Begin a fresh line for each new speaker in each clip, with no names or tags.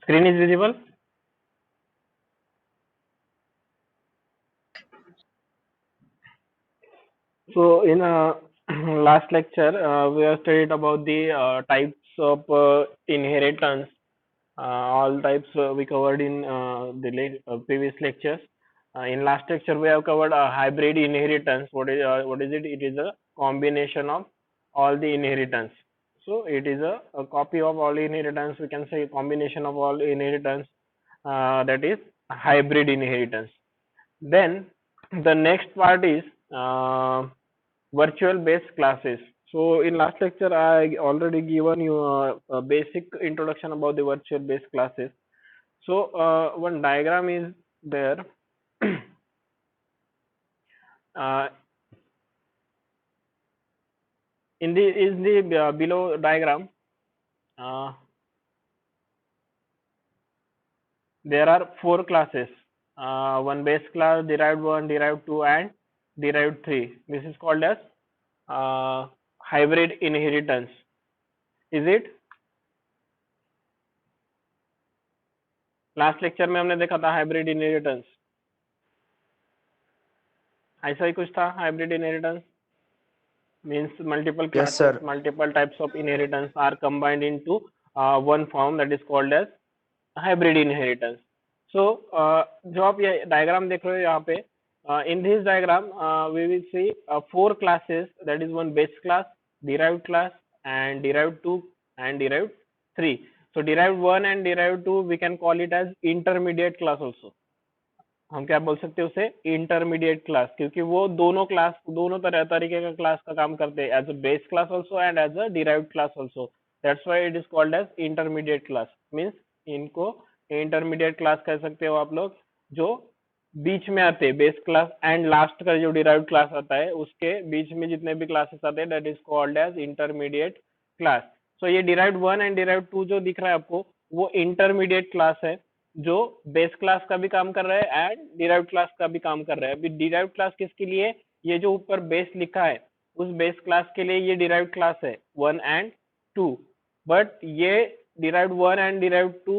Screen is visible. So in last lecture, we have studied about the types of inheritance. All types we covered in the previous lectures. In last lecture, we have covered a hybrid inheritance. What is it? It is a combination of all the inheritance. So it is a copy of all inheritance. We can say a combination of all inheritance. That is hybrid inheritance. Then the next part is virtual base classes. So in last lecture, I already given you a basic introduction about the virtual base classes. So one diagram is there. uh, in the below diagram, uh, there are four classes. One base class, derived one, derived two, and derived three. This is called as hybrid inheritance. Is it? Last lecture में हमने देखा था hybrid inheritance. ऐसा ही कुछ था. Hybrid inheritance means multiple
Yes,
classes,
sir.
multiple types of inheritance are combined into one form, that is called as hybrid inheritance. So जो आप ये डायग्राम देख रहे हो यहाँ पे, in this diagram we will see four classes, that is one base class, derived class, and derived two, and derived three. So derived one and derived two we can call it as intermediate class also. हम क्या बोल सकते हैं उसे? Intermediate class, क्योंकि वो दोनों class, दोनों तरीके का क्लास का काम करते हैं, as a base class also and as a derived class also. That's why it is called as intermediate class. Means इनको इंटरमीडिएट क्लास कह सकते हो आप लोग, जो बीच में आते हैं. बेस क्लास एंड लास्ट का जो डिराइव्ड क्लास आता है उसके बीच में जितने भी क्लासेस आते हैं, that is called as intermediate class. So ये derived one and derived two जो दिख रहा है आपको, वो इंटरमीडिएट क्लास है, जो बेस क्लास का भी काम कर रहा है एंड डिराइव्ड क्लास का भी काम कर रहा है. अभी डिराइव्ड क्लास किसके लिए? ये जो ऊपर बेस लिखा है, उस बेस क्लास के लिए ये डिराइव्ड क्लास है, वन एंड टू. बट ये derived one and derived two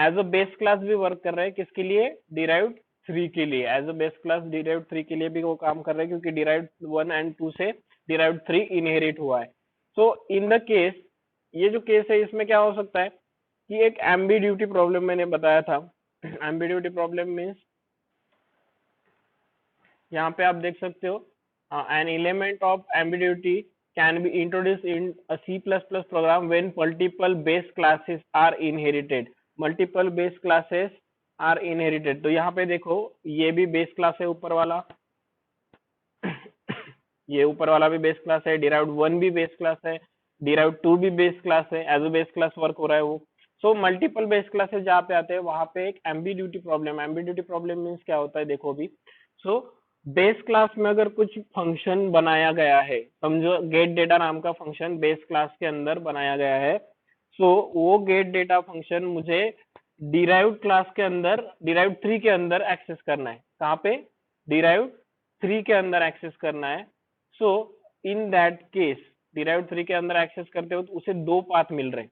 as a base class भी वर्क कर रहे हैं. किसके लिए? डिराइव्ड थ्री के लिए. As a base class derived three के लिए भी वो काम कर रहे हैं, क्योंकि डिराइव्ड वन एंड टू से डिराइव्ड थ्री इनहेरिट हुआ है. सो इन द केस, ये जो केस है इसमें क्या हो सकता है कि एक एम्बिड्यूटी प्रॉब्लम मैंने बताया था. एम्बिड्यूटी प्रॉब्लम मीन्स यहाँ पे आप देख सकते हो, an element of ambiguity can be introduce in a C plus plus program when multiple base classes are inherited. Multiple base classes are inherited. तो यहाँ पे देखो, ये भी बेस क्लास है ऊपर वाला, ये ऊपर वाला भी बेस क्लास है, डिराइव्ड वन भी बेस क्लास है, डिराइव्ड टू भी बेस क्लास है, as a base class work हो रहा है वो. सो मल्टीपल बेस क्लासेस जहाँ पे आते हैं वहां पे एक एम्बिड्यूटी प्रॉब्लम. एम्बिड्यूटी प्रॉब्लम मीन्स क्या होता है, देखो अभी. सो बेस क्लास में अगर कुछ फंक्शन बनाया गया है, समझो गेट डेटा नाम का फंक्शन बेस क्लास के अंदर बनाया गया है, सो वो गेट डेटा फंक्शन मुझे डिराइव्ड क्लास के अंदर, डिराइव्ड थ्री के अंदर एक्सेस करना है. कहाँ पे? डिराइव्ड थ्री के अंदर एक्सेस करना है. So in that case, derived three के अंदर एक्सेस करते हो तो उसे दो पाथ मिल रहे हैं.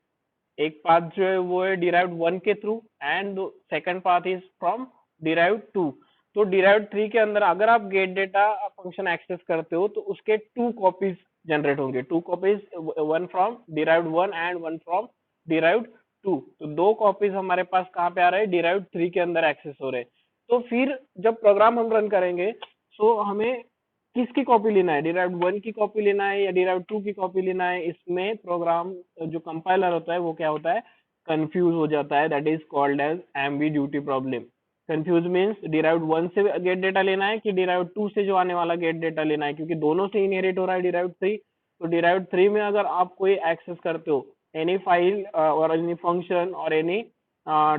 एक पाथ जो है वो है डिराइव्ड वन के through, and second path is from derived two. तो डिराइव्ड थ्री के अंदर अगर आप गेट डेटा फंक्शन एक्सेस करते हो तो उसके टू कॉपीज जनरेट होंगे. Two copies, one from derived one and one from derived two. तो दो कॉपीज हमारे पास कहाँ पे आ रहे हैं? डिराइव्ड थ्री के अंदर एक्सेस हो रहे हैं. तो फिर जब प्रोग्राम हम रन करेंगे, सो हमें किसकी कॉपी लेना है? डिराइव्ड वन की कॉपी लेना है या डिराइव्ड टू की कॉपी लेना है? इसमें प्रोग्राम जो कंपाइलर होता है वो क्या होता है? कंफ्यूज हो जाता है. That is called as ambiguity problem. Confuse means derived one से गेट डेटा लेना है कि डिराइव्ड टू से जो आने वाला गेट डेटा लेना है, क्योंकि दोनों से इनहेरिट हो रहा है डिराइव्ड थ्री. तो डिराइव्ड थ्री में अगर आप कोई एक्सेस करते हो, एनी फाइल और एनी फंक्शन और any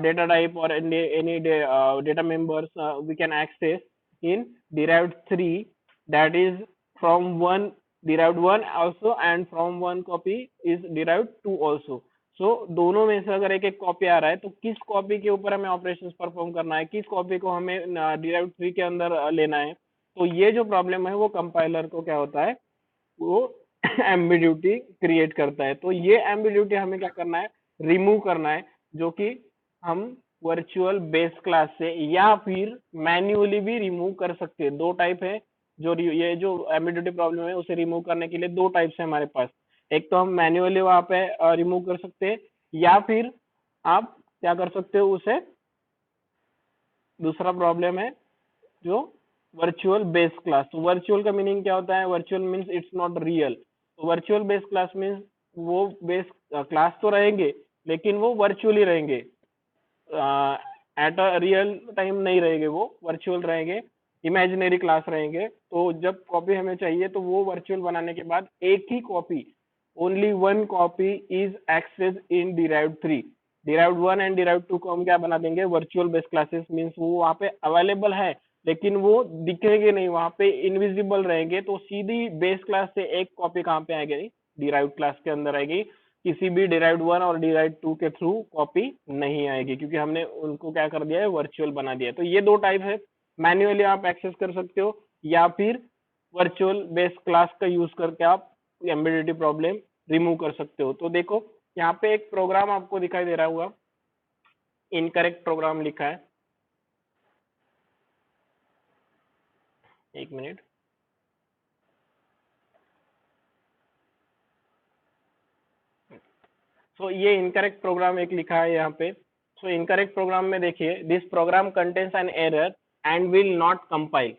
data type or any data members we can access in derived 3, that is from one derived one also, and from one copy is derived two also. सो दोनों में से अगर एक एक copy आ रहा है तो किस कॉपी के ऊपर हमें ऑपरेशंस परफॉर्म करना है, किस कॉपी को हमें डिराइव्ड थ्री के अंदर लेना है. तो ये जो प्रॉब्लम है वो कंपाइलर को क्या होता है, वो एम्बिड्यूटी क्रिएट करता है. तो ये एम्बिड्यूटी हमें क्या करना है? रिमूव करना है, जो कि हम वर्चुअल बेस क्लास से या फिर मैन्युअली भी रिमूव कर सकते हैं। दो टाइप है, ये जो एम्बिग्युइटी प्रॉब्लम है उसे रिमूव करने के लिए दो टाइप्स है हमारे पास। एक तो हम मैन्युअली वहां पे रिमूव कर सकते हैं, या फिर आप क्या कर सकते हो उसे, दूसरा प्रॉब्लम है जो वर्चुअल बेस क्लास। तो वर्चुअल का मीनिंग क्या होता है? Virtual means it's not real. तो वर्चुअल बेस क्लास मीन्स वो बेस क्लास तो रहेंगे लेकिन वो वर्चुअली रहेंगे, एट अ रियल टाइम नहीं रहेंगे, वो वर्चुअल रहेंगे, इमेजिनरी क्लास रहेंगे। तो जब कॉपी हमें चाहिए तो वो वर्चुअल बनाने के बाद एक ही copy, only one copy is access in derived three. Derived one and derived two को हम क्या बना देंगे? वर्चुअल बेस क्लासेस मीन्स वो वहाँ पे अवेलेबल है लेकिन वो दिखेंगे नहीं, वहाँ पे इनविजिबल रहेंगे। तो सीधी बेस क्लास से एक कॉपी कहाँ पे आएगी? डिराइव्ड क्लास के अंदर आएगी। किसी भी डिराइव्ड वन और डिराइव्ड टू के थ्रू कॉपी नहीं आएगी, क्योंकि हमने उनको क्या कर दिया है? वर्चुअल बना दिया है। तो ये दो टाइप है, मैन्युअली आप एक्सेस कर सकते हो या फिर वर्चुअल बेस क्लास का यूज करके आप एम्बेडिटी प्रॉब्लम रिमूव कर सकते हो। तो देखो यहाँ पे एक प्रोग्राम आपको दिखाई दे रहा होगा, इनकरेक्ट प्रोग्राम लिखा है। एक मिनट। सो ये इनकरेक्ट प्रोग्राम एक लिखा है यहाँ पे। सो इनकरेक्ट प्रोग्राम में देखिए, this program contains an error and will not compile.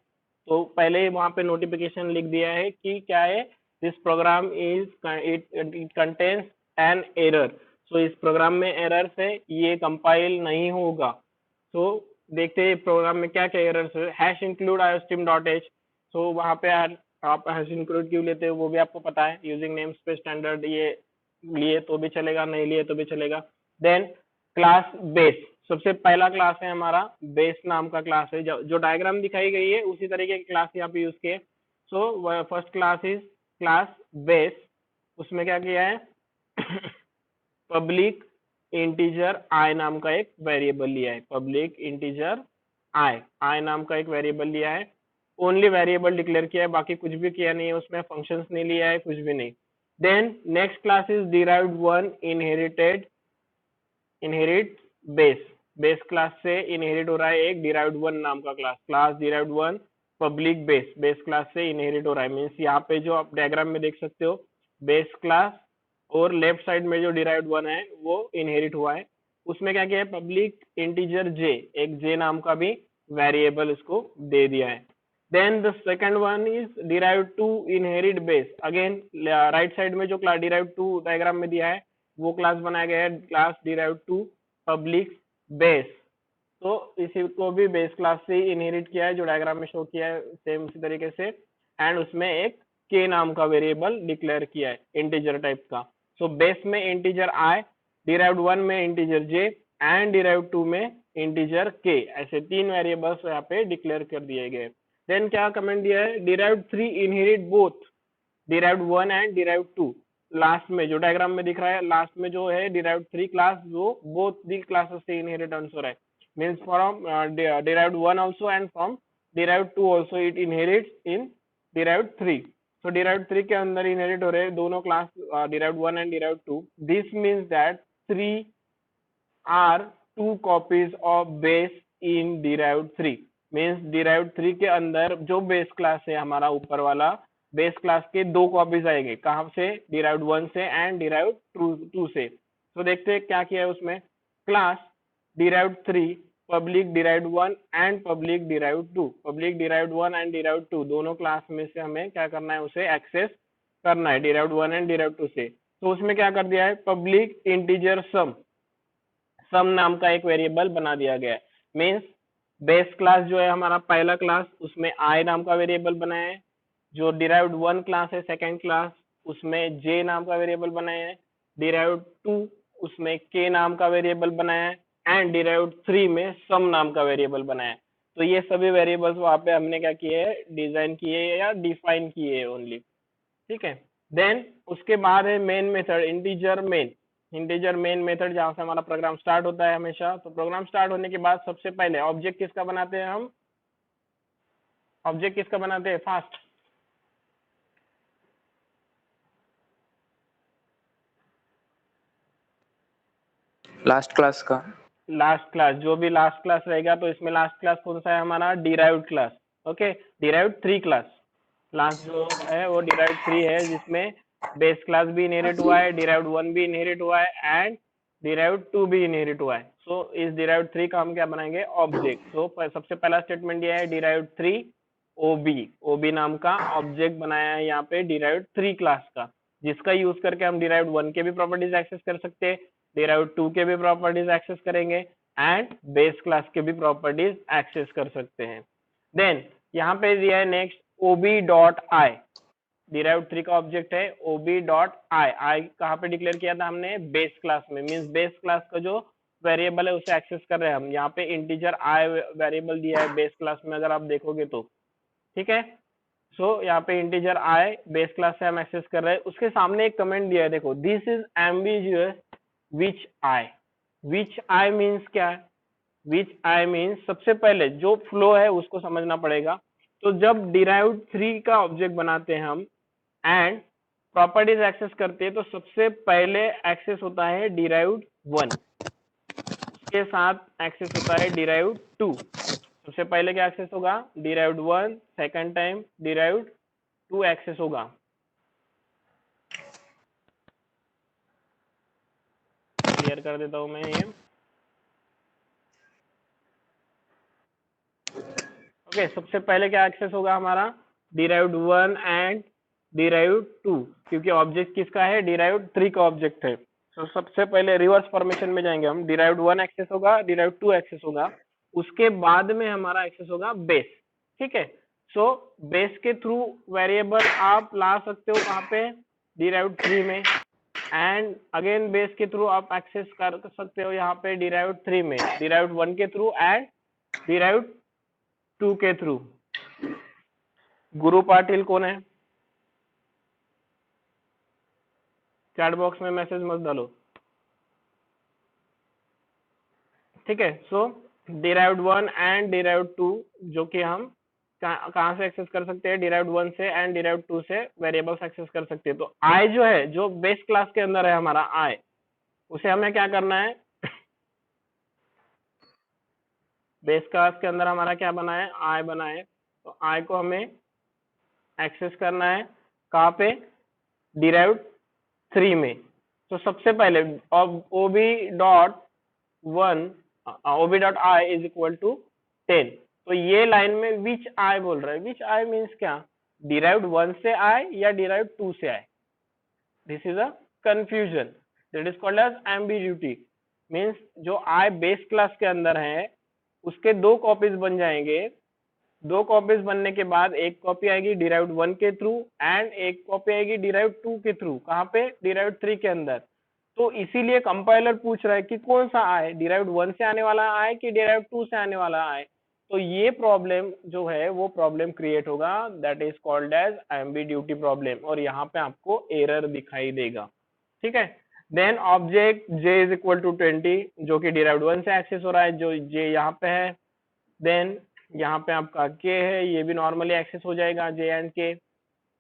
तो पहले ही वहां पे नोटिफिकेशन लिख दिया है कि क्या है? This program is it contains an error. So इस प्रोग्राम में एरर्स है, ये कंपाइल नहीं होगा। तो देखते हैं प्रोग्राम में क्या क्या एरर्स है। Hash include iostream dot h. So वहाँ पे आप हैश इंक्लूड क्यों लेते हो वो भी आपको पता है। यूजिंग नेम स्पेस स्टैंडर्ड, ये लिए तो भी चलेगा, नहीं लिए तो भी चलेगा। देन क्लास बेस, सबसे पहला क्लास है हमारा बेस नाम का क्लास है। जो डायग्राम दिखाई गई है उसी तरीके की क्लास यहाँ पे यूज किए। So first class is class base. उसमें क्या किया है? पब्लिक इंटीजर आई नाम का एक वेरिएबल लिया है। पब्लिक इंटीजर आई नाम का एक वेरिएबल लिया है। ओनली वेरिएबल डिक्लेयर किया है, बाकी कुछ भी किया नहीं है उसमें, फंक्शंस नहीं लिया है, कुछ भी नहीं। Then next class is derived one inherit base. Base class से इनहेरिट हो रहा है एक डिराइव्ड वन नाम का class. Class derived one public base, base class से इनहेरिट हो रहा है। मीन्स यहाँ पे जो आप डायग्राम में देख सकते हो, बेस क्लास और लेफ्ट साइड में जो डिराइव्ड वन है वो इनहेरिट हुआ है। उसमें क्या किया है? पब्लिक इंटीजर जे, एक जे नाम का भी वेरिएबल इसको दे दिया है। Then the second one is derived two inherit base. Again right side में जो क्लास डिराइव्ड टू डायग्राम में दिया है वो क्लास बनाया गया है, class derived two public base. तो इसी को भी बेस क्लास से इनहेरिट किया है, जो डायग्राम में शो किया है सेम उसी तरीके से। एंड उसमें एक के नाम का वेरिएबल डिक्लेयर किया है इंटीजर टाइप का। सो बेस में इंटीजर आई, डिराइव्ड वन में integer J and derived two में इंटीजर के, ऐसे तीन वेरिएबल्स यहाँ पे डिक्लेयर कर दिए गए। देन क्या कमेंट दिया है? Derived three inherit both derived one and derived two. Last में जो डायग्राम में दिख रहा है, लास्ट में जो है डिराइव्ड थ्री क्लास, जो बोथ दी क्लासेस से इनहेरिटेंस हो रहा है। Means from derived one also and from derived two also it inherits in derived three. So derived three के अंदर इनहेरिट हो रहे हैं दोनों class, derived one and derived two. This means that three are two copies of base in derived three. Means derived three के अंदर जो base class है हमारा ऊपर वाला, बेस क्लास के दो कॉपीज आएंगे। कहाँ से? डिराइव्ड वन से एंड डिराइव्ड टू से। तो देखते हैं क्या किया है उसमें। Class derived three public derived one and public derived two. Public derived one and derived two दोनों क्लास में से हमें क्या करना है? उसे एक्सेस करना है derived one and derived two से। तो उसमें क्या कर दिया है? पब्लिक इंटीजर सम नाम का एक वेरिएबल बना दिया गया है। मीन्स बेस क्लास जो है हमारा पहला क्लास, उसमें आई नाम का वेरिएबल बनाया है। जो डिराइव्ड वन क्लास है सेकंड क्लास, उसमें जे नाम का वेरिएबल बनाया है। डिराइव्ड टू उसमें के नाम का वेरिएबल बनाया है एंड डिराइव्ड थ्री में सम नाम का वेरिएबल बनाया है। तो ये सभी वेरिएबल्स वहां पे हमने क्या किए हैं? डिजाइन किए या डिफाइन किए ओनली। ठीक है। देन उसके बाद है main method, integer main method, जहां से हमारा प्रोग्राम स्टार्ट होता है हमेशा। तो प्रोग्राम स्टार्ट होने के बाद सबसे पहले ऑब्जेक्ट किसका बनाते हैं हम? ऑब्जेक्ट किसका बनाते हैं फास्ट?
लास्ट क्लास का।
लास्ट क्लास, जो भी लास्ट क्लास रहेगा तो इसमें लास्ट क्लास कौन सा है हमारा, derived class. Okay, derived 3 class, last जो है वो डिराइव्ड 3 है, जिसमें बेस क्लास भी इनहेरिट हुआ है, डिराइव्ड 1 भी इनहेरिट हुआ है एंड डिराइव्ड 2 भी इनहेरिट हुआ है। सो इस डिराइव्ड 3 का हम क्या बनाएंगे, ऑब्जेक्ट। सो सबसे पहला स्टेटमेंट ये है डिराइव्ड 3 ओबी, ओबी नाम का ऑब्जेक्ट बनाया है यहाँ पे डिराइव्ड 3 क्लास का, जिसका यूज करके हम डिराइव्ड 1 के भी प्रॉपर्टीज एक्सेस कर सकते हैं, डिराइव्ड 2 के भी प्रॉपर्टीज एक्सेस करेंगे एंड बेस क्लास के भी प्रॉपर्टीज एक्सेस कर सकते हैं। देन यहाँ पे दिया है next OB dot I, derived 3 का ऑब्जेक्ट है ओबी डॉट आई, आई कहाँ पे डिक्लेयर किया था हमने, बेस क्लास में, मींस बेस क्लास का जो वेरिएबल है उसे एक्सेस कर रहे हैं हम, यहाँ पे इंटीजर आई वेरिएबल दिया है बेस क्लास में, अगर आप देखोगे तो ठीक है। सो यहाँ पे इंटीजर आई बेस क्लास से हम एक्सेस कर रहे हैं, उसके सामने एक कमेंट दिया है, देखो this is ambiguous which I, which I means क्या है, विच आई मीन्स सबसे पहले जो फ्लो है उसको समझना पड़ेगा। तो जब डिराइव्ड 3 का ऑब्जेक्ट बनाते हैं हम एंड प्रॉपर्टीज एक्सेस करते हैं, तो सबसे पहले एक्सेस होता है डिराइव्ड 1, उसके साथ एक्सेस होता है डिराइव्ड 2। सबसे पहले क्या एक्सेस होगा, derived 1, second time derived 2 access होगा। क्लियर कर देता हूं मैं ये। ओके, सबसे पहले क्या एक्सेस होगा हमारा, डिराइव्ड 1 एंड डिराइव्ड 2, क्योंकि ऑब्जेक्ट किसका है, डिराइव्ड 3 का ऑब्जेक्ट है। तो सबसे पहले रिवर्स फॉर्मेशन में जाएंगे हम, डिराइव्ड 1 एक्सेस होगा, डिराइव्ड 2 एक्सेस होगा, उसके बाद में हमारा एक्सेस होगा बेस। ठीक है, सो बेस के थ्रू वेरिएबल आप ला सकते हो कहाँ पे, डिराइव्ड 3 में, एंड अगेन बेस के थ्रू आप एक्सेस कर सकते हो यहाँ पे डिराइव्ड 3 में, डिराइव्ड 1 के थ्रू एंड डिराइव्ड 2 के थ्रू। गुरु पाटिल कौन है, चैट बॉक्स में मैसेज मत डालो। ठीक है, सो डिराइव्ड 1 एंड डिराइव्ड 2 जो कि हम कहाँ से एक्सेस कर सकते हैं, डिराइव्ड 1 से एंड डिराइव्ड 2 से वेरिएबल्स एक्सेस कर सकते हैं। तो आई जो है, जो बेस क्लास के अंदर है हमारा आई, उसे हमें क्या करना है, बेस क्लास के अंदर हमारा क्या बना है, आई बना है, तो आई को हमें एक्सेस करना है कहाँ पे, डिराइव्ड 3 में। तो सबसे पहले ob dot 1, ob dot i is equal to 10। तो ये लाइन में विच आई बोल रहा है, विच आई मीन्स क्या, डिराइव्ड 1 से आई या डिराइव्ड 2 से i, this is a confusion, that is called as ambiguity. Means जो आई बेस क्लास के अंदर है उसके दो कॉपीज बन जाएंगे, दो कॉपीज बनने के बाद एक कॉपी आएगी डिराइव्ड 1 के थ्रू एंड एक कॉपी आएगी डिराइव्ड 2 के थ्रू, कहाँ पे, डिराइव्ड 3 के अंदर। तो इसीलिए कंपाइलर पूछ रहा है कि कौन सा आए, डिराइव्ड 1 से आने वाला आए कि डिराइव्ड 2 से आने वाला आए। तो ये प्रॉब्लम जो है वो प्रॉब्लम क्रिएट होगा, that is called as ambiguity problem, और यहाँ पे आपको एरर दिखाई देगा। ठीक है, then object j is equal to 20 जो कि डिराइव्ड 1 से एक्सेस हो रहा है, जो j यहाँ पे है। देन यहाँ पे आपका k है, ये भी नॉर्मली एक्सेस हो जाएगा j एंड k।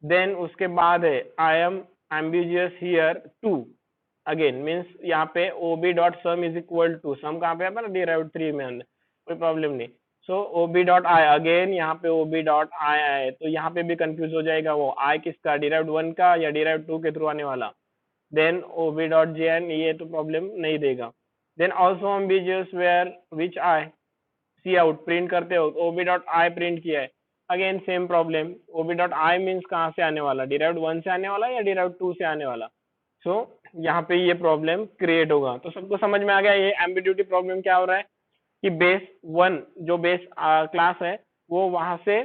देन उसके बाद है I am ambiguous here too, again means यहाँ पे ob dot sum is equal to, sum कहाँ पे है ना, डिराइव्ड 3 में अंदर, कोई प्रॉब्लम नहीं। सो ओबी डॉट आई, अगेन यहाँ पे ओबी डॉट आई आए, तो यहाँ पे भी कंफ्यूज हो जाएगा वो आई किसका, डिराइव्ड 1 का या डिराइव्ड 2 के थ्रू आने वाला। देन ओबी डॉट जे एन, ये तो प्रॉब्लम नहीं देगा। Then also ambiguous where which I, C out print करते हो, ओबी डॉट आई प्रिंट किया है, again same problem, OB dot I means कहाँ से आने वाला, डिराइव्ड 1 से आने वाला या डिराइव्ड 2 से आने वाला। सो यहाँ पे ये प्रॉब्लम क्रिएट होगा। तो सबको समझ में आ गया ये एम्बिग्यूटी प्रॉब्लम क्या हो रहा है, कि बेस 1 जो बेस क्लास है वो वहां से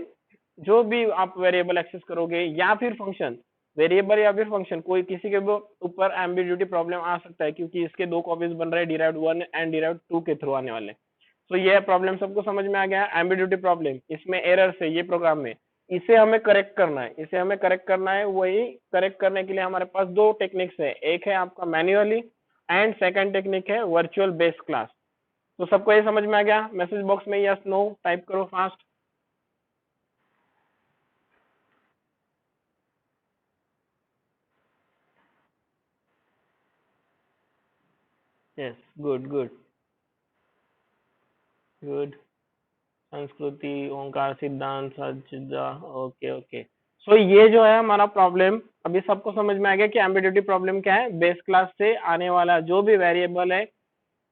जो भी आप वेरिएबल एक्सेस करोगे या फिर फंक्शन, वेरिएबल या फिर फंक्शन, कोई किसी के भी ऊपर एम्बिग्यूटी प्रॉब्लम आ सकता है, क्योंकि इसके दो कॉपीज बन रहे हैं डिराइव्ड 1 एंड डिराइव्ड 2 के थ्रू आने वाले। तो ये प्रॉब्लम सबको समझ में आ गया, एम्बिग्यूटी प्रॉब्लम, इसमें एरर है ये प्रोग्राम में, इसे हमें करेक्ट करना है, इसे हमें करेक्ट करना है। वही करेक्ट करने के लिए हमारे पास दो टेक्निक्स है, एक है आपका मैन्युअली एंड सेकंड टेक्निक है वर्चुअल बेस क्लास। तो सबको ये समझ में आ गया, मैसेज बॉक्स में यस नो टाइप करो fast. Yes, good good. Good. संस्कृति, ओंकार, सिद्धांत, सज्जा, ओके ओके। सो ये जो है हमारा प्रॉब्लम, अभी सबको समझ में आ गया कि एम्बिग्यूटी प्रॉब्लम क्या है। बेस क्लास से आने वाला जो भी वेरिएबल है,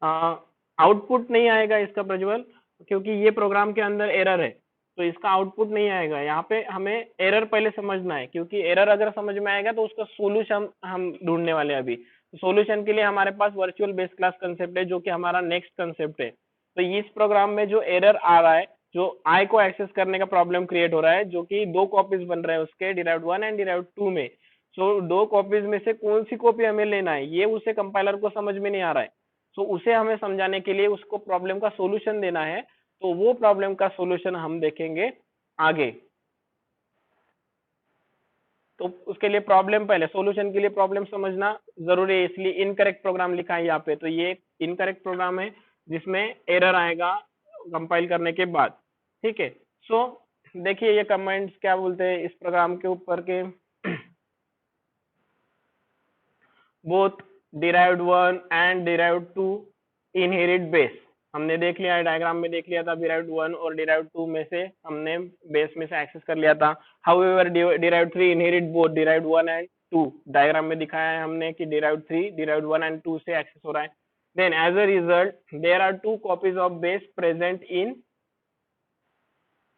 आउटपुट नहीं आएगा इसका प्रज्वल, क्योंकि ये प्रोग्राम के अंदर एरर है, तो इसका आउटपुट नहीं आएगा। यहाँ पे हमें एरर पहले समझना है, क्योंकि एरर अगर समझ में आएगा तो उसका सोल्यूशन हम ढूंढने वाले हैं अभी। सोल्यूशन के लिए हमारे पास वर्चुअल बेस क्लास कंसेप्ट है, जो कि हमारा नेक्स्ट कंसेप्ट है। तो इस प्रोग्राम में जो एरर आ रहा है, जो आई को एक्सेस करने का प्रॉब्लम क्रिएट हो रहा है, जो कि दो कॉपीज बन रहे हैं उसके, डिराइव्ड 1 एंड डिराइव्ड 2 में। सो दो कॉपीज में से कौन सी कॉपी हमें लेना है, ये उसे कंपाइलर को समझ में नहीं आ रहा है। सो उसे हमें समझाने के लिए उसको प्रॉब्लम का सोल्यूशन देना है, तो वो प्रॉब्लम का सोल्यूशन हम देखेंगे आगे। तो उसके लिए प्रॉब्लम, पहले सॉल्यूशन के लिए प्रॉब्लम समझना जरूरी है, इसलिए इनकरेक्ट प्रोग्राम लिखा है यहाँ पे। तो ये इनकरेक्ट प्रोग्राम है जिसमें एरर आएगा कंपाइल करने के बाद, ठीक है। सो देखिए ये कमेंट्स क्या बोलते हैं इस प्रोग्राम के ऊपर के। Both derived 1 and derived 2 inherit base, हमने देख लिया है, डायग्राम में देख लिया था, डिराइव्ड 1 और डिराइव्ड 2 में से हमने बेस में से एक्सेस कर लिया था। However derived 3 inherit both derived 1 and 2, diagram में दिखाया है हमने कि डिराइव्ड 3 डिराइव्ड 1 एंड 2 से एक्सेस हो रहा है। Then as a result there are two copies of base present in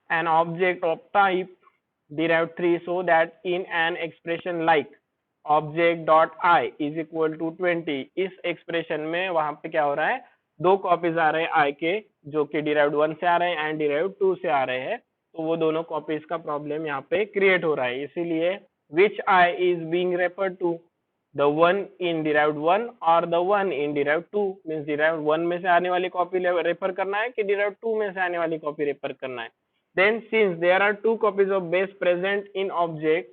an object of type derived 3, so that in an expression like object dot I is equal to 20, इस expression में वहां पे क्या हो रहा है, दो कॉपीज आ रहे हैं I के, जो कि डिराइव्ड 1 से आ रहे हैं एंड डिराइव्ड 2 से आ रहे हैं। तो वो दोनों कॉपीज का प्रॉब्लम यहाँ पे क्रिएट हो रहा है, इसीलिए which I is being referred to, the one in derived 1 or the one in derived 2, means derived 1 में से आने वाली कॉपी रेफर करना है कि डिराइव्ड 2 में से आने वाली कॉपी रेफर करना है। Then since there are two copies of base present in object,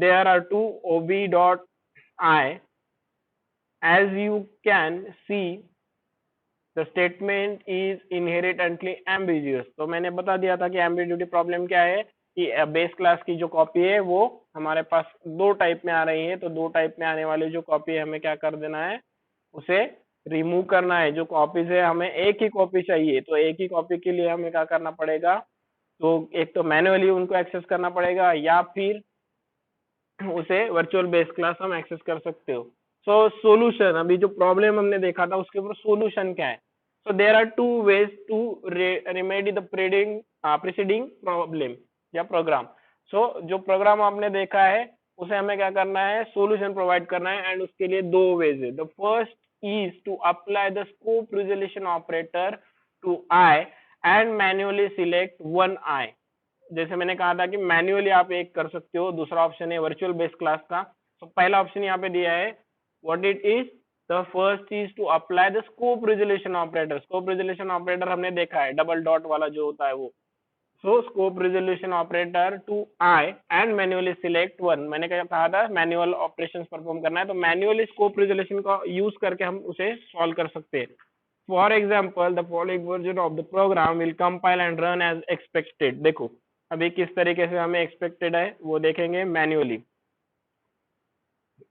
there are two ob dot I. As you can see, the statement is inherently ambiguous. तो मैंने बता दिया था कि ambiguity प्रॉब्लम क्या है, कि बेस क्लास की जो कॉपी है वो हमारे पास दो टाइप में आ रही है। तो दो टाइप में आने वाली जो कॉपी है हमें क्या कर देना है, उसे रिमूव करना है। जो कॉपीज है हमें एक ही कॉपी चाहिए, तो एक ही कॉपी के लिए हमें क्या करना पड़ेगा, तो एक तो मैन्युअली उनको एक्सेस करना पड़ेगा, या फिर उसे वर्चुअल बेस क्लास हम एक्सेस कर सकते हो। सो सॉल्यूशन, अभी जो प्रॉब्लम हमने देखा था उसके ऊपर सॉल्यूशन क्या है। So there are two ways to remedy the preceding problem या प्रोग्राम। सो जो प्रोग्राम आपने देखा है उसे हमें क्या करना है, सॉल्यूशन प्रोवाइड करना है, एंड उसके लिए दो वेज है। The first is to apply the scope resolution operator to i and manually select one i. जैसे मैंने कहा था कि मैन्युअली आप एक कर सकते हो, दूसरा ऑप्शन है वर्चुअल बेस क्लास का। तो पहला ऑप्शन यहाँ पे दिया है, what it is, the first is to apply the scope resolution operator. Scope resolution operator हमने देखा है, डबल डॉट वाला जो होता है वो। So scope resolution operator to i and manually select one, मैंने क्या कहा था, मैनुअल ऑपरेशंस परफॉर्म करना है, तो मैन्युअली स्कोप रिजोल्यूशन का यूज करके हम उसे सॉल्व कर सकते हैं। For example the following version of the program will compile and run as expected. देखो अभी किस तरीके से हमें एक्सपेक्टेड है वो देखेंगे मैन्युअली।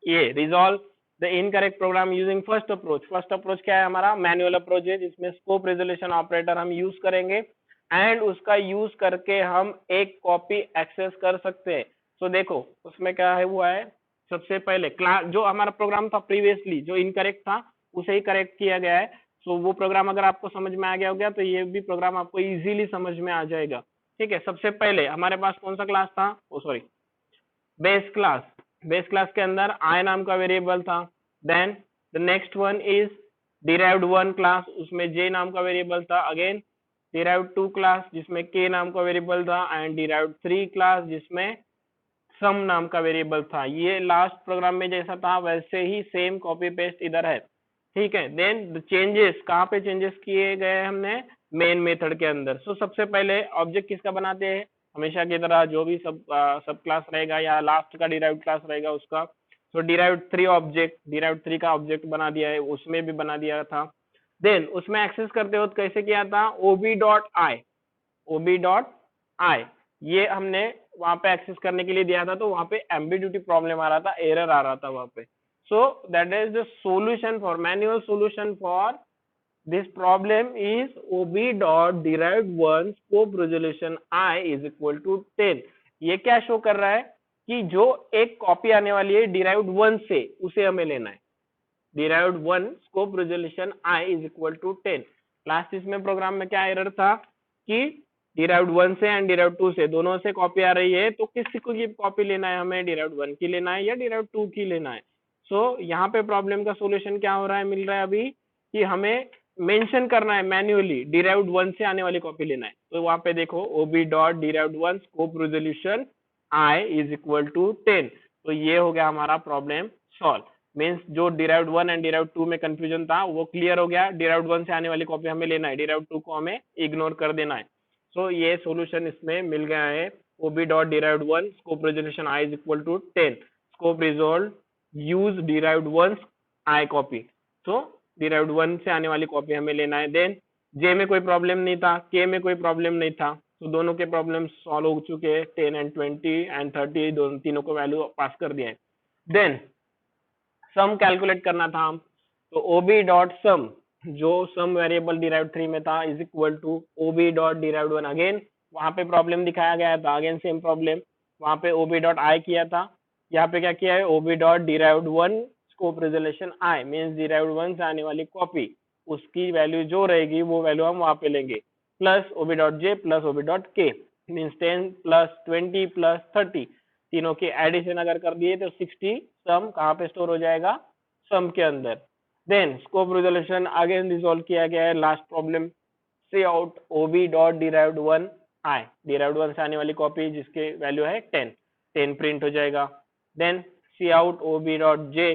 ये resolve the incorrect program using first approach. First approach क्या है हमारा, मैनुअल अप्रोच है, जिसमें स्कोप रेजोल्यूशन ऑपरेटर हम यूज करेंगे एंड उसका यूज करके हम एक कॉपी एक्सेस कर सकते हैं। तो देखो उसमें क्या है हुआ है, सबसे पहले क्लास जो हमारा प्रोग्राम था प्रीवियसली जो इनकरेक्ट था उसे ही करेक्ट किया गया है। सो वो प्रोग्राम अगर आपको समझ में आ गया हो गया तो ये भी प्रोग्राम आपको इजीली समझ में आ जाएगा। ठीक है, सबसे पहले हमारे पास कौन सा क्लास था, oh sorry base class. Base class के अंदर आई नाम का वेरिएबल था। Then the next one is derived 1 class, उसमें जे नाम का वेरिएबल था। अगेन डिराइव्ड 2 क्लास जिसमें के नाम का वेरिएबल था, एंड डिराइव्ड 3 क्लास जिसमें सम नाम का वेरिएबल था। ये लास्ट प्रोग्राम में जैसा था वैसे ही सेम कॉपी पेस्ट इधर है। ठीक है, देन चेंजेस कहाँ पे चेंजेस किए गए हमने, मेन मेथड के अंदर। सो सबसे पहले ऑब्जेक्ट किसका बनाते हैं, हमेशा की तरह जो भी सब क्लास रहेगा या लास्ट का डिराइव्ड क्लास रहेगा उसका। सो डिराइव्ड 3 ऑब्जेक्ट, डिराइव्ड 3 का ऑब्जेक्ट बना दिया है, उसमें भी बना दिया था। देन उसमें एक्सेस करते वक्त कैसे किया था, ओबी डॉट आई, ओबी डॉट आई, ये हमने वहां पे एक्सेस करने के लिए दिया था। तो वहां पे एम्बिग्यूटी प्रॉब्लम आ रहा था, एरर आ रहा था वहां पे। So that is the solution for manual solution for this problem is OB dot derived one scope resolution I is equal to 10। ये क्या शो कर रहा है कि जो एक कॉपी आने वाली है डिराइव्ड वन से, उसे हमें लेना है। Derived one scope resolution I is equal to 10। Last इसमें प्रोग्राम में क्या एरर था कि डिराइव्ड वन से एंड डिराइव्ड टू से दोनों से कॉपी आ रही है, तो किसी को की कॉपी लेना है हमें, डिराइव्ड वन की लेना है या डिराइव्ड टू की लेना है। सो यहाँ पे प्रॉब्लम का सोल्यूशन क्या हो रहा है, मिल रहा है अभी कि हमें मेंशन करना है मैन्युअली डिराइव्ड वन से आने वाली कॉपी लेना है। तो वहां पे देखो ob dot derived one scope resolution I is equal to 10। तो ये हो गया हमारा प्रॉब्लम सॉल्व। मीन्स जो derived one and derived two में कंफ्यूजन था वो क्लियर हो गया। डिराइव्ड वन से आने वाली कॉपी हमें लेना है, डिराइव्ड टू को हमें इग्नोर कर देना है। सो ये सॉल्यूशन इसमें मिल गया है। Ob dot derived one scope resolution I is equal to 10। Scope resolve use derived one i copy. So derived one से आने वाली कॉपी हमें लेना है। देन जे में कोई प्रॉब्लम नहीं था, के में कोई प्रॉब्लम नहीं था, तो दोनों के प्रॉब्लम सॉल्व हो चुके हैं। 10 एंड 20 एंड 30 दोनों तीनों को वैल्यू पास कर दिया है। देन सम कैलकुलेट करना था हम, तो ओबी डॉट सम जो सम वेरिएबल डिराइव्ड 3 में था is equal to OB dot derived one. Again वहां पे प्रॉब्लम दिखाया गया था, अगेन सेम प्रॉब्लम, वहां पे ओबी डॉट आई किया था, यहाँ पे क्या किया है ob dot derived one scope resolution i means derived one से आने वाली कॉपी, उसकी वैल्यू जो रहेगी वो वैल्यू हम वहां पे लेंगे, plus ob dot j plus ob dot के मीन्स 10 प्लस 20 प्लस 30, तीनों की एडिशन अगर कर दिए तो 60 सम कहाँ पे स्टोर हो जाएगा, सम के अंदर। Then scope resolution again resolve किया गया है। Last problem C out OB dot derived one I, derived one से आने वाली कॉपी जिसके वैल्यू है 10, 10 प्रिंट हो जाएगा। देन सी आउट ओबी डॉट जे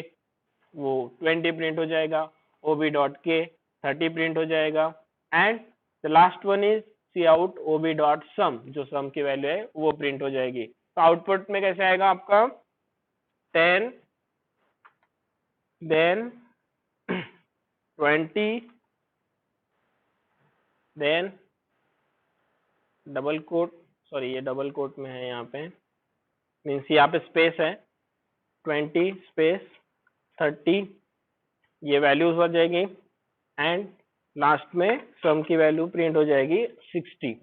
वो 20 प्रिंट हो जाएगा, ओबी डॉट के 30 प्रिंट हो जाएगा, and the last one is C out OB dot sum, जो सम की वैल्यू है वो प्रिंट हो जाएगी। तो आउटपुट में कैसे आएगा आपका 10 then 20 then double quote, sorry ये डबल कोट में है यहाँ पे, मीन्स यहाँ पे स्पेस है, 20 स्पेस 30 ये वैल्यूज हो जाएगी, एंड लास्ट में सम की वैल्यू प्रिंट हो जाएगी 60।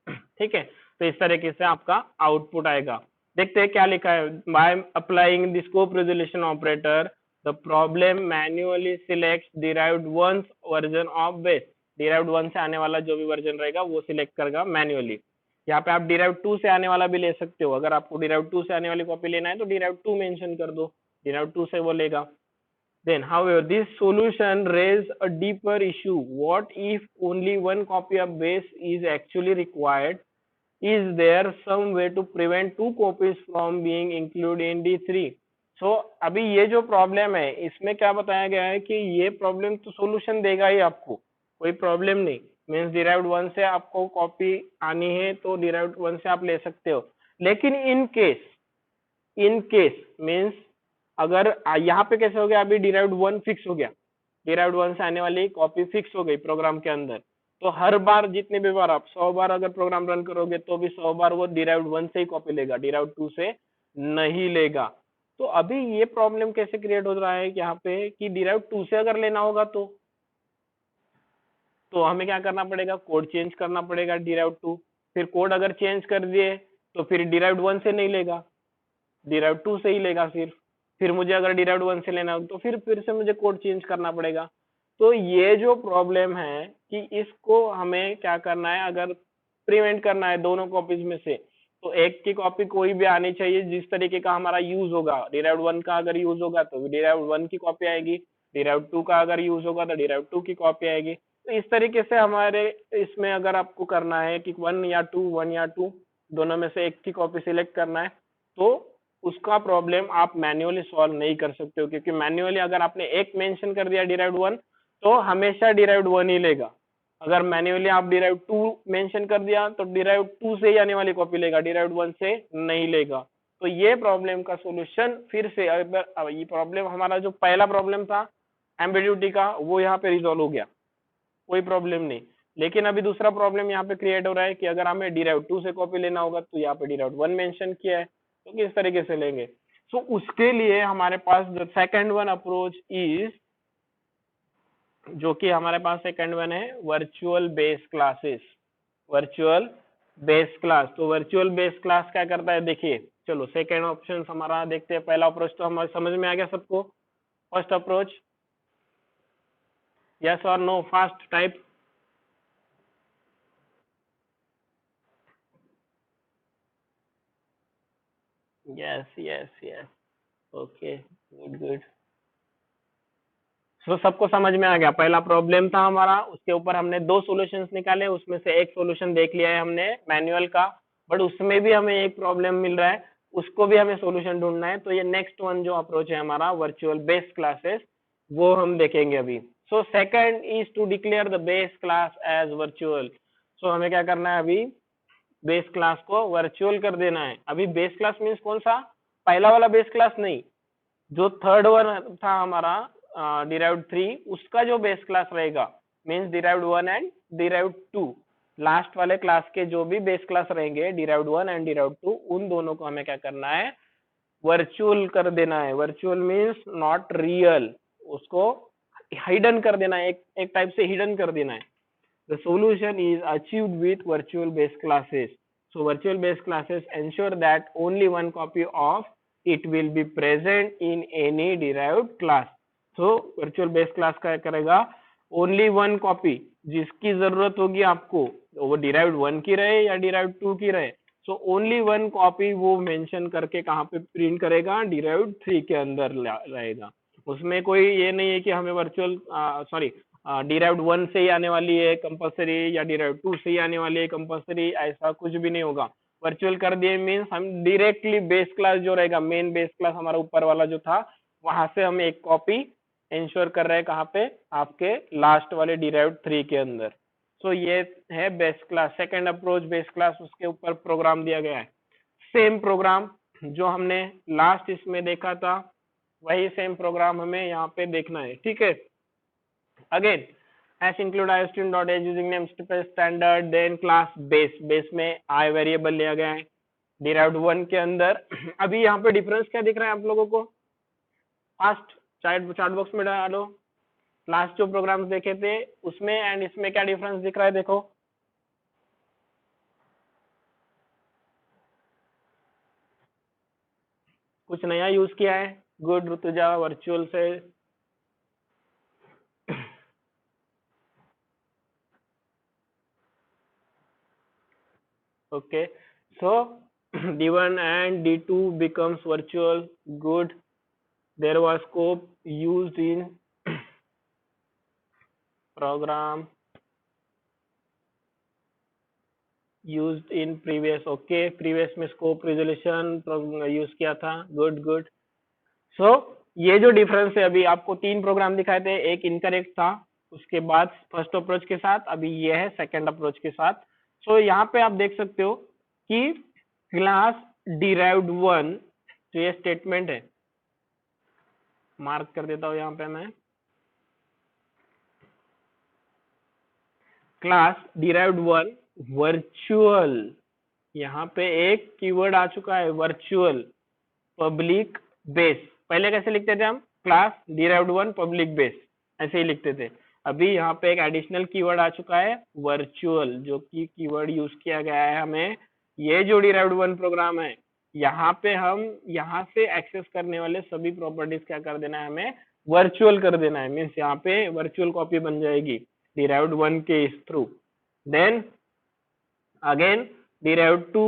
ठीक है, तो इस तरीके से आपका आउटपुट आएगा। देखते हैं क्या लिखा है। By applying the scope resolution operator the problem manually select derived one version of base, derived one से आने वाला जो भी वर्जन रहेगा वो सिलेक्ट करेगा मैन्युअली। यहाँ पे आप डिराइव्ड टू से आने वाला भी ले सकते हो, अगर आपको डिराइव्ड टू से आने वाली कॉपी लेना है तो डिराइव्ड टू मेंशन कर दो, डिराइव्ड टू से वो लेगा। Then, however, this solution raise a deeper issue. What if only one copy of base is actually required? Is there some way to prevent two copies from being included in D3? So, अभी ये जो problem है इसमें क्या बताया गया है कि ये प्रॉब्लम तो सोल्यूशन देगा ही आपको, कोई प्रॉब्लम नहीं। मीन्स डिराइव्ड वन से आपको कॉपी आनी है तो डिराइव्ड वन से आप ले सकते हो, लेकिन इन केस मीन्स अगर यहाँ पे कैसे हो गया, अभी डिराइव्ड वन फिक्स हो गया, डिराइव्ड वन से आने वाली कॉपी फिक्स हो गई प्रोग्राम के अंदर, तो हर बार जितने भी बार आप 100 बार अगर प्रोग्राम रन करोगे तो भी 100 बार वो डिराइव्ड वन से ही कॉपी लेगा, डिराइव्ड टू से नहीं लेगा। तो अभी ये प्रॉब्लम कैसे क्रिएट हो रहा है यहाँ पे कि डिराइव्ड टू से अगर लेना होगा तो हमें क्या करना पड़ेगा, कोड चेंज करना पड़ेगा डिराइव्ड टू, फिर कोड अगर चेंज कर दिए तो फिर डिराइव्ड वन से नहीं लेगा, डिराइव्ड टू से ही लेगा। फिर मुझे अगर डिराइव्ड वन से लेना हो तो फिर से मुझे कोड चेंज करना पड़ेगा। तो ये जो प्रॉब्लम है कि इसको हमें क्या करना है, अगर प्रिवेंट करना है दोनों कॉपीज में से, तो एक की कॉपी कोई भी आनी चाहिए जिस तरीके का हमारा यूज होगा। डिराइव्ड वन का अगर यूज होगा तो डिराइव्ड वन की कॉपी आएगी, डिराइव्ड टू का अगर यूज होगा तो डिराइव्ड टू की कॉपी आएगी। तो इस तरीके से हमारे इसमें अगर आपको करना है कि वन या टू दोनों में से एक की कॉपी सिलेक्ट करना है, तो उसका प्रॉब्लम आप मैन्युअली सॉल्व नहीं कर सकते हो, क्योंकि मैन्युअली अगर आपने एक मेंशन कर दिया डिराइव्ड वन तो हमेशा डिराइव्ड वन ही लेगा। अगर मैन्युअली आप डिराइव्ड टू मेंशन कर दिया तो डिराइव्ड टू से ही आने वाली कॉपी लेगा, डिराइव्ड वन से नहीं लेगा। तो ये प्रॉब्लम का सोल्यूशन फिर से, अगर ये प्रॉब्लम हमारा जो पहला प्रॉब्लम था एम्बिग्यूटी का वो यहाँ पे रिजॉल्व हो गया, कोई प्रॉब्लम नहीं। लेकिन अभी दूसरा प्रॉब्लम यहाँ पे क्रिएट हो रहा है कि अगर हमें डिराइव्ड टू से कॉपी लेना होगा तो यहाँ पे डिराइव्ड वन मेंशन किया है, तो किस तरीके से लेंगे। सो उसके लिए हमारे पास the second one approach is जो कि हमारे पास सेकंड वन है virtual base classes, virtual base class. तो वर्चुअल बेस क्लास क्या करता है देखिए, चलो सेकंड ऑप्शन हमारा देखते हैं। पहला अप्रोच तो हमारे समझ में आ गया सबको, फर्स्ट अप्रोच, यस और no, fast type. Yes yes yes, okay, good good. तो सबको समझ में आ गया, पहला प्रॉब्लम था हमारा, उसके ऊपर हमने दो सॉल्यूशंस निकाले, उसमें से एक सॉल्यूशन देख लिया है हमने मैनुअल का, बट उसमें भी हमें एक प्रॉब्लम मिल रहा है, उसको भी हमें सॉल्यूशन ढूंढना है। तो ये नेक्स्ट वन जो अप्रोच है हमारा वर्चुअल बेस क्लासेस, वो हम देखेंगे अभी। So second is to declare the base class as virtual. So हमें क्या करना है अभी, बेस क्लास को वर्चुअल कर देना है। अभी बेस क्लास मीन्स कौन सा, पहला वाला बेस क्लास नहीं, जो थर्ड वन था हमारा डिराइव्ड थ्री, उसका जो बेस क्लास रहेगा, means derived one and derived two, last वाले क्लास के जो भी बेस क्लास रहेंगे derived one and derived two, उन दोनों को हमें क्या करना है, वर्चुअल कर देना है। वर्चुअल मीन्स नॉट रियल, उसको हिडन कर देना है, एक टाइप से हिडन कर देना है। The solution is achieved with virtual base classes. So virtual base classes ensure that only one copy of it will be present in any derived class. So virtual base class क्या करेगा, only one copy जिसकी जरूरत होगी आपको, वो derived one की रहे या derived टू की रहे, so only one copy वो मेंशन करके कहाँ पे प्रिंट करेगा, derived थ्री के अंदर रहेगा। उसमें कोई ये नहीं है कि हमें वर्चुअल सॉरी डिराइव्ड वन से ही आने वाली है कंपलसरी या डिराइव्ड टू से ही आने वाली है कंपलसरी, ऐसा कुछ भी नहीं होगा। वर्चुअल कर दिए मीन्स हम डायरेक्टली बेस क्लास जो रहेगा, मेन बेस क्लास हमारा ऊपर वाला जो था, वहां से हम एक कॉपी इंश्योर कर रहे हैं कहाँ पे, आपके लास्ट वाले डिराइव्ड थ्री के अंदर। सो ये है base class, second approach base class, उसके ऊपर प्रोग्राम दिया गया है। सेम प्रोग्राम जो हमने लास्ट इसमें देखा था, वही सेम प्रोग्राम हमें यहाँ पे देखना है, ठीक है। Again, hash include iostream.h using namespace standard, then class base, base में i वेरिएबल लिया गया है डिराइव्ड वन के अंदर। अभी यहाँ पे डिफरेंस क्या दिख रहा है आप लोगों को, फास्ट चार्ट बॉक्स में डालो, लास्ट जो प्रोग्राम्स देखे थे उसमें एंड इसमें क्या डिफरेंस दिख रहा है देखो। कुछ नया यूज किया है, गुड ऋतुजा, वर्चुअल से okay, so d1 and d2 becomes virtual, good. There was scope used in program used in previous, okay, previous में scope resolution यूज किया था, गुड गुड। सो ये जो डिफरेंस है, अभी आपको तीन प्रोग्राम दिखाए थे, एक इनकरेक्ट था, उसके बाद फर्स्ट अप्रोच के साथ, अभी ये है सेकंड अप्रोच के साथ। सो यहाँ पे आप देख सकते हो कि क्लास डिराइव्ड वन, जो ये स्टेटमेंट है, मार्क कर देता हूँ यहाँ पे मैं, क्लास डिराइव्ड वन वर्चुअल, यहाँ पे एक कीवर्ड आ चुका है वर्चुअल पब्लिक बेस। पहले कैसे लिखते थे हम, class derived one public base, ऐसे ही लिखते थे। अभी यहाँ पे एक एडिशनल कीवर्ड आ चुका है वर्चुअल, जो कि कीवर्ड यूज किया गया है हमें, ये जो डिराइव्ड वन प्रोग्राम है, यहाँ पे हम यहाँ से एक्सेस करने वाले सभी प्रॉपर्टीज क्या कर देना है, हमें वर्चुअल कर देना है। मीन्स यहाँ पे वर्चुअल कॉपी बन जाएगी डिराइव्ड वन के through. Then again derived two,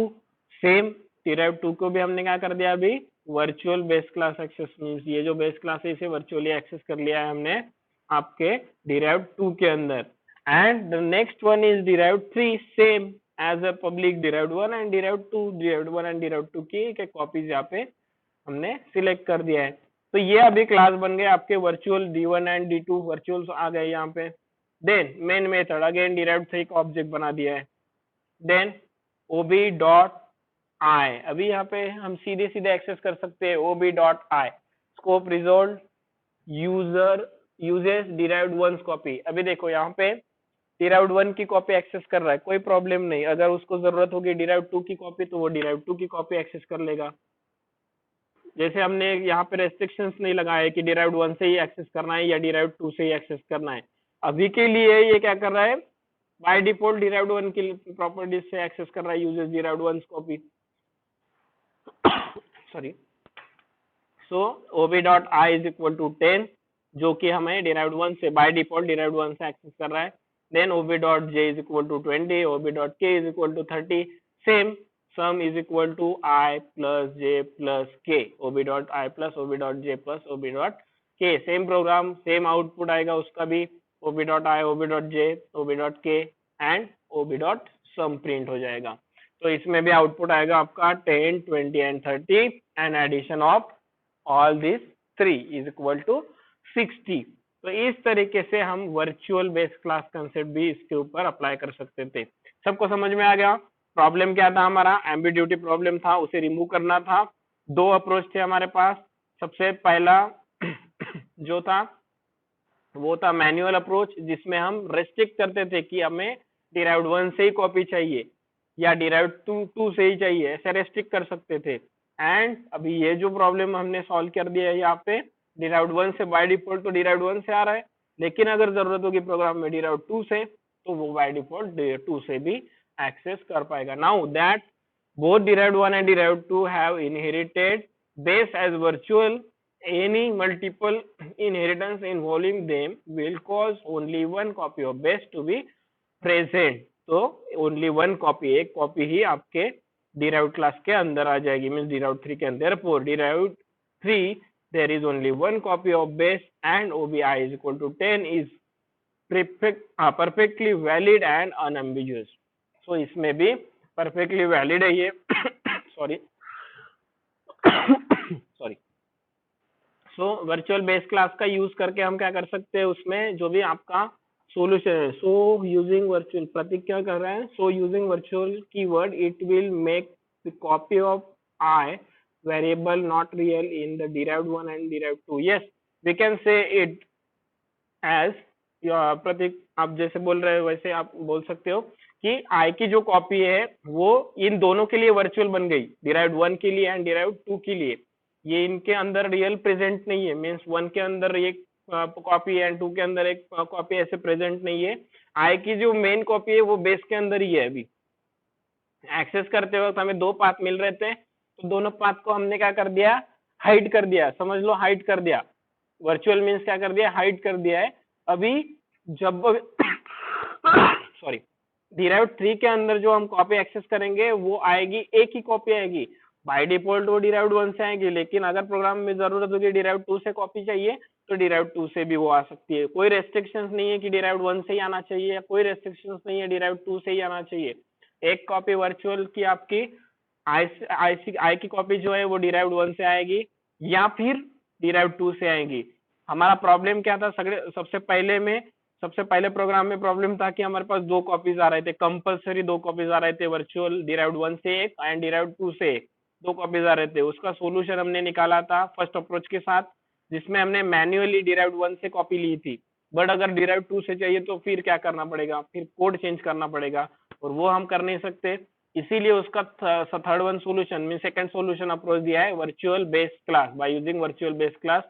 same, derived two को भी हमने क्या कर दिया अभी, virtual base class access, means ये जो बेस क्लास है इसे वर्चुअली एक्सेस कर लिया है हमने आपके डिराइव्ड टू के अंदर। And the next one is derived three, same as a public derived one and derived two, derived one and derived two की एक कॉपीज यहाँ पे हमने सिलेक्ट कर दिया है। तो ये अभी क्लास बन गए आपके virtual, D one and D two virtual आ गए यहाँ पे। Then main method, again derived three का ऑब्जेक्ट बना दिया है। देन ob डॉट आई, अभी यहाँ पे हम सीधे सीधे एक्सेस कर सकते हैं ob dot I, scope resolve user uses derived one copy. अभी देखो यहाँ पे डिराइव्ड वन की कॉपी एक्सेस कर रहा है, कोई प्रॉब्लम नहीं, अगर उसको जरूरत होगी डिराइव्ड टू की कॉपी तो वो डिराइव्ड टू की कॉपी एक्सेस कर लेगा। जैसे हमने यहाँ पे रेस्ट्रिक्शंस नहीं लगाए कि डिराइव्ड वन से ही एक्सेस करना है या डिराइव्ड टू से ही एक्सेस करना है, अभी के लिए ये क्या कर रहा है, बाय डिफॉल्ट डिराइव्ड वन की प्रॉपर्टीज से एक्सेस कर रहा है, uses derived one copy. Sorry, so ob dot i is equal to 10, जो कि हमें डिराइव्ड वन से बाय डिफॉल्ट डिराइव्ड वन से एक्सेस कर रहा है। Then OB dot j is equal to 20, ob dot k is equal to 30, same sum is equal to i plus j plus k, ob dot I plus ob dot j plus ob dot k, same program same output आएगा उसका भी, ob dot i ob dot j ob dot k and ob dot sum print हो जाएगा। तो इसमें भी output आएगा आपका 10, 20 and 30 and addition of all this 3 is equal to 60। तो इस तरीके से हम वर्चुअल बेस क्लास कंसेप्ट भी इसके ऊपर अप्लाई कर सकते थे। सबको समझ में आ गया? प्रॉब्लम क्या था हमारा, एम्बिग्यूटी प्रॉब्लम था, उसे रिमूव करना था। दो अप्रोच थे हमारे पास। सबसे पहला जो था वो था मैनुअल अप्रोच, जिसमें हम रेस्ट्रिक्ट करते थे कि हमें डिराइव्ड वन से ही कॉपी चाहिए या डिराइव्ड टू से ही चाहिए, ऐसे रेस्ट्रिक्ट कर सकते थे। एंड अभी ये जो प्रॉब्लम हमने सॉल्व कर दिया है यहाँ पे, डिराइव्ड वन से बाय डिफॉल्ट तो डिराइव्ड वन से आ रहा है, लेकिन अगर जरूरत होगी प्रोग्राम में डिराइव्ड टू से, तो वो बाय डिफॉल्ट टू से भी एक्सेस कर पाएगा। Now that both derived 1 and derived 2 have inherited base as virtual, any multiple inheritance involving them will cause only one copy of base to be present। तो only one copy, एक copy ही आपके derived class के अंदर आ जाएगी, means derived 3 के अंदर। for derived 3 there is only one copy of base and obi is equal to 10 is perfectly valid and unambiguous। so इसमें भी परफेक्टली वैलिड है ये sorry sorry. So virtual base class का यूज करके हम क्या कर सकते हैं, उसमें जो भी आपका सॉल्यूशन है, सो यूजिंग वर्चुअल, प्रतीक क्या कर रहे हैं, so using virtual keyword it will make the copy of i variable not real in the derived one and derived two. Yes, we can say it as, Prateek आप जैसे बोल रहे हो वैसे आप बोल सकते हो कि आई की जो कॉपी है वो इन दोनों के लिए वर्चुअल बन गई, डिराइव्ड वन के लिए एंड डिराइव्ड टू के लिए। ये इनके अंदर रियल प्रेजेंट नहीं है, मीन्स वन के अंदर एक कॉपी है एंड टू के अंदर एक कॉपी ऐसे प्रेजेंट नहीं है। आई की जो मेन कॉपी है वो बेस के अंदर ही है। अभी एक्सेस करते वक्त हमें दो पाथ मिल रहे थे, तो दोनों पाथ को हमने क्या कर दिया, हाइड कर दिया, समझ लो हाइड कर दिया। वर्चुअल मीन्स क्या कर दिया, हाइड कर दिया है। अभी जब सॉरी डिराइव्ड 3 के अंदर जो हम कॉपी एक्सेस करेंगे वो आएगी, एक ही कॉपी आएगी, बाय डिफॉल्ट वो डिराइव्ड 1 से आएगी, लेकिन अगर प्रोग्राम में जरूरत होगी डिराइव्ड 2 से कॉपी चाहिए तो डिराइव्ड 2 से भी वो आ सकती है। कोई रेस्ट्रिक्शंस नहीं है कि डिराइव्ड 1 से ही आना चाहिए, या कोई रेस्ट्रिक्शंस नहीं है डिराइव्ड 2 से ही आना चाहिए। एक कॉपी वर्चुअल की आपकी आई की कॉपी जो है वो डिराइव्ड 1 से आएगी या फिर डिराइव्ड 2 से आएगी। हमारा प्रॉब्लम क्या था, सबसे पहले प्रोग्राम में प्रॉब्लम था कि हमारे पास दो कॉपीज आ रहे थे, कंपलसरी दो कॉपीज आ रहे थे, वर्चुअल डिराइव्ड 1 से एक एंड डिराइव्ड 2 से एक, दो कॉपीज आ रहे थे। उसका सोल्यूशन हमने निकाला था फर्स्ट अप्रोच के साथ, जिसमें हमने मैन्युअली डिराइव्ड 1 से कॉपी ली थी। बट अगर डिराइव्ड 2 से चाहिए तो फिर क्या करना पड़ेगा, फिर कोड चेंज करना पड़ेगा, और वो हम कर नहीं सकते। इसीलिए उसका third one solution mean second solution approach दिया है, virtual base class, by using virtual base class.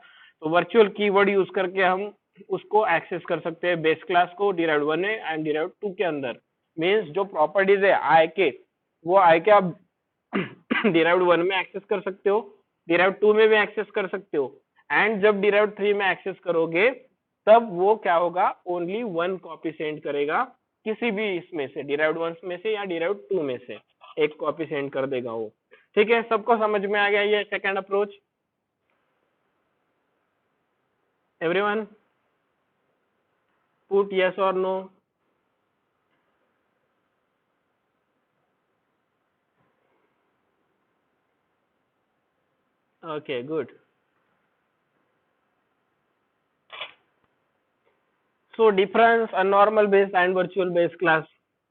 तो वर्चुअल कीवर्ड यूज करके हम उसको एक्सेस कर सकते हैं, बेस क्लास को डिराइव्ड 1 एंड डिराइव्ड 2 के अंदर। मीन्स जो प्रॉपर्टीज है आई के, वो आई के आप डिराइव्ड 1 में एक्सेस कर सकते हो, डिराइव्ड 2 में भी एक्सेस कर सकते हो, एंड जब डिराइव्ड 3 में एक्सेस करोगे तब वो क्या होगा, ओनली वन कॉपी सेंड करेगा, किसी भी इसमें से डिराइव्ड 1 में से या डिराइव्ड 2 में से एक कॉपी सेंड कर देगा वो। ठीक है, सबको समझ में आ गया ये second approach? Everyone put yes or no? Okay, good. So difference normal base and virtual base class.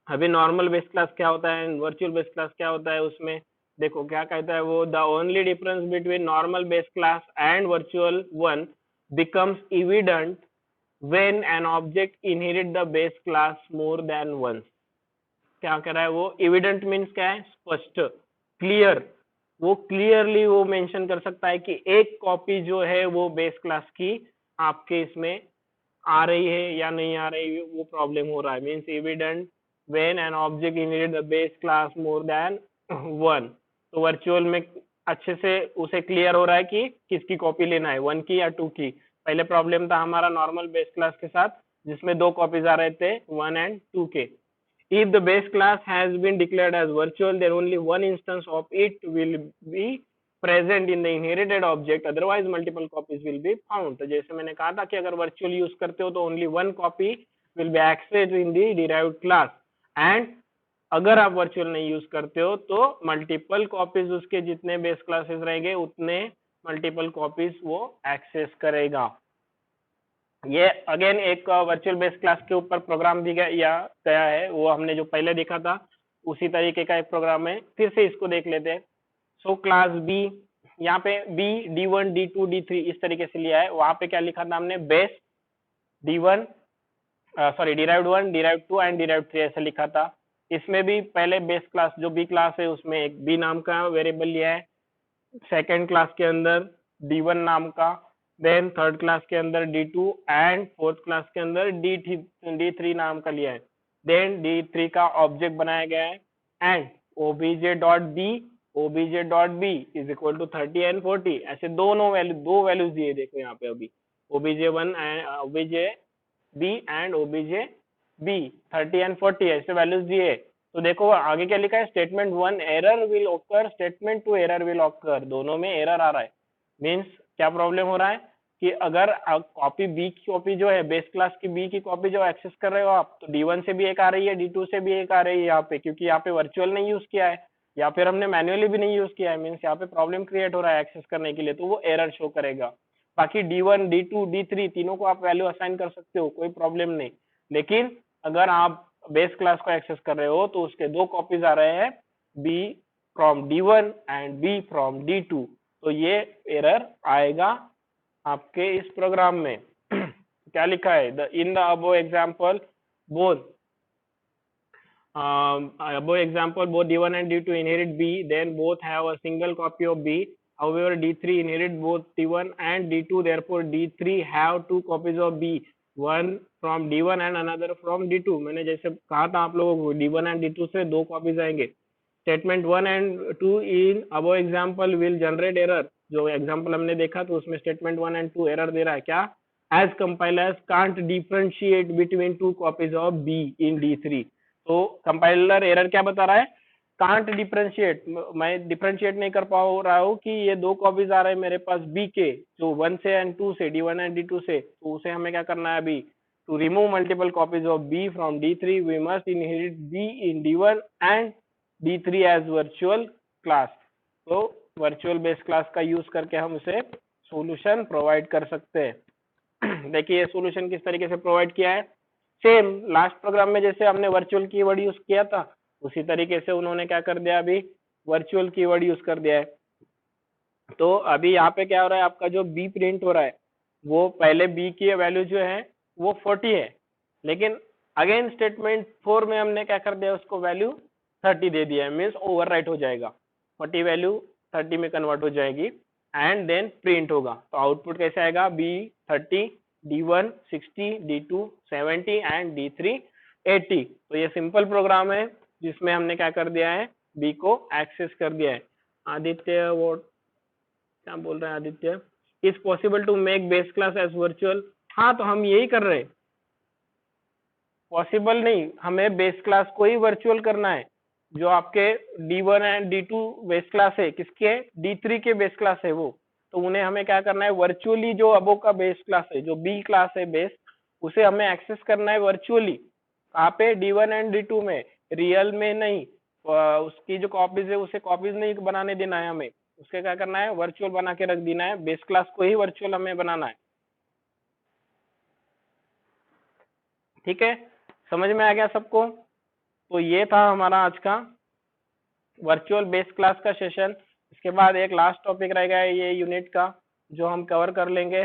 अभी नॉर्मल बेस क्लास क्या होता है एंड वर्चुअल बेस क्लास क्या होता है, उसमें देखो क्या कहता है वो, the only difference between normal base class and virtual one becomes evident when an object inherit the base class more than once। क्या कह रहा है वो, एविडेंट मीन्स क्या है, स्पष्ट, क्लियर। वो क्लियरली वो मेंशन कर सकता है कि एक कॉपी जो है वो बेस क्लास की आपके इसमें आ रही है या नहीं आ रही है, वो प्रॉब्लम हो रहा है। Means evident when an object inherit the base class more than one. तो वर्चुअल में अच्छे से उसे क्लियर हो रहा है कि किसकी कॉपी लेना है, वन की या टू की। पहले प्रॉब्लम था हमारा नॉर्मल बेस क्लास के साथ, जिसमें दो कॉपीज आ रहे थे, वन एंड टू के। If the base class has been declared as virtual, then only one instance of it will be present in the inherited object, otherwise multiple copies will be found। तो जैसे मैंने कहा था कि अगर virtual use करते हो तो only one copy will be accessed in the derived class, and अगर आप वर्चुअल नहीं यूज करते हो तो मल्टीपल कॉपीज उसके जितने बेस क्लासेस रहेंगे उतने मल्टीपल कॉपीज वो एक्सेस करेगा। ये अगेन एक वर्चुअल बेस क्लास के ऊपर प्रोग्राम दिया गया है, वो हमने जो पहले देखा था उसी तरीके का एक प्रोग्राम है। फिर से इसको देख लेते हैं। सो क्लास बी, यहाँ पे बी D1 D2 D3 इस तरीके से लिया है। वहां पे क्या लिखा था हमने, base D1 sorry derived 1 derived 2 and derived 3 ऐसे लिखा था। इसमें भी पहले बेस क्लास जो बी क्लास है उसमें एक बी नाम का वेरिएबल लिया है, सेकेंड क्लास के अंदर D1 नाम का, देन थर्ड क्लास के अंदर D2 एंड फोर्थ क्लास के अंदर D3 नाम का लिया है। देन D3 का ऑब्जेक्ट बनाया गया है and obj.b is equal to 30 and 40 ऐसे दो वैल्यूज दिए। देखो यहाँ पे अभी obj1 and obj b and obj b 30 and 40 ऐसे वैल्यूज दिए। तो देखो आगे क्या लिखा है, statement 1 error will occur, statement 2 error will occur, दोनों में एरर आ रहा है। मीन्स क्या प्रॉब्लम हो रहा है कि अगर कॉपी बी की कॉपी जो है बेस क्लास की बी की कॉपी जो एक्सेस कर रहे हो आप, तो D1 से भी एक आ रही है, D2 से भी एक आ रही है यहाँ पे, क्योंकि यहाँ पे वर्चुअल नहीं यूज किया है या फिर हमने मैन्युअली भी नहीं यूज किया है। मीन्स यहाँ पे प्रॉब्लम क्रिएट हो रहा है एक्सेस करने के लिए, तो वो एरर शो करेगा। बाकी D1 D2 D3 तीनों को आप वैल्यू असाइन कर सकते हो, कोई प्रॉब्लम नहीं। लेकिन अगर आप बेस क्लास को एक्सेस कर रहे हो तो उसके दो कॉपीज आ रहे हैं, B from D1 and B from D2, तो ये एरर आएगा आपके इस प्रोग्राम में। क्या लिखा है, in the above example both both D1 and D2 inherit B, then both have a single copy of B. However, D3 inherit both D1 and D2, therefore D3 have two copies of B, one from D1 and another from D2। मैंने जैसे कहा था आप लोगों को, D1 and D2 से दो copies आएंगे। Statement 1 and 2 in above example will generate error. जो एग्जाम्पल हमने देखा तो उसमें स्टेटमेंट 1 एंड 2 एरर दे रहा है, क्या, as compilers can't differentiate between two copies of B in D3। तो कंपाइलर एरर क्या बता रहा है, कांट डिफरेंशिएट, मैं डिफरेंशिएट नहीं कर पा रहा हूँ कि ये दो कॉपीज आ रहे हैं मेरे पास बी के, जो 1 से एंड 2 से, D1 एंड D2 से। तो उसे हमें क्या करना है अभी, to remove multiple copies of B from D3 we must inherit B in D1 and D3 as virtual class. तो वर्चुअल बेस क्लास का यूज करके हम उसे सॉल्यूशन प्रोवाइड कर सकते हैं। देखिए ये सॉल्यूशन किस तरीके से प्रोवाइड किया है, सेम लास्ट प्रोग्राम में जैसे हमने वर्चुअल कीवर्ड यूज किया था उसी तरीके से उन्होंने क्या कर दिया, अभी वर्चुअल कीवर्ड यूज कर दिया है। तो अभी यहाँ पे क्या हो रहा है, आपका जो बी प्रिंट हो रहा है वो पहले बी की वैल्यू जो है वो 40 है, लेकिन अगेन स्टेटमेंट 4 में हमने क्या कर दिया, उसको वैल्यू 30 दे दिया है। मीन्स ओवरराइट हो जाएगा, 40 वैल्यू 30 में कन्वर्ट हो जाएगी एंड देन प्रिंट होगा। तो आउटपुट कैसे आएगा, B 30, D1 60, D2 70 and D3 80। तो ये सिंपल प्रोग्राम है जिसमें हमने क्या कर दिया है, बी को एक्सेस कर दिया है। आदित्य वो क्या बोल रहे हैं, Aditya is possible to make base class as virtual. हाँ तो हम यही कर रहे हैं, पॉसिबल नहीं, हमें बेस क्लास को ही वर्चुअल करना है। जो आपके D1 and D2 base class है, किसके, D3 के बेस क्लास है वो, तो उन्हें हमें क्या करना है, वर्चुअली जो अबो का बेस क्लास है, जो बी क्लास है बेस, उसे हमें एक्सेस करना है वर्चुअली। कहाँ पे, D1 एंड D2 में, रियल में नहीं। उसकी जो कॉपीज है उसे कॉपीज नहीं बनाने देना है हमें, उसके क्या करना है, वर्चुअल बना के रख देना है, बेस क्लास को ही वर्चुअल हमें बनाना है। ठीक है, समझ में आ गया सबको। तो ये था हमारा आज का वर्चुअल बेस क्लास का सेशन। इसके बाद एक लास्ट टॉपिक रहेगा ये यूनिट का, जो हम कवर कर लेंगे।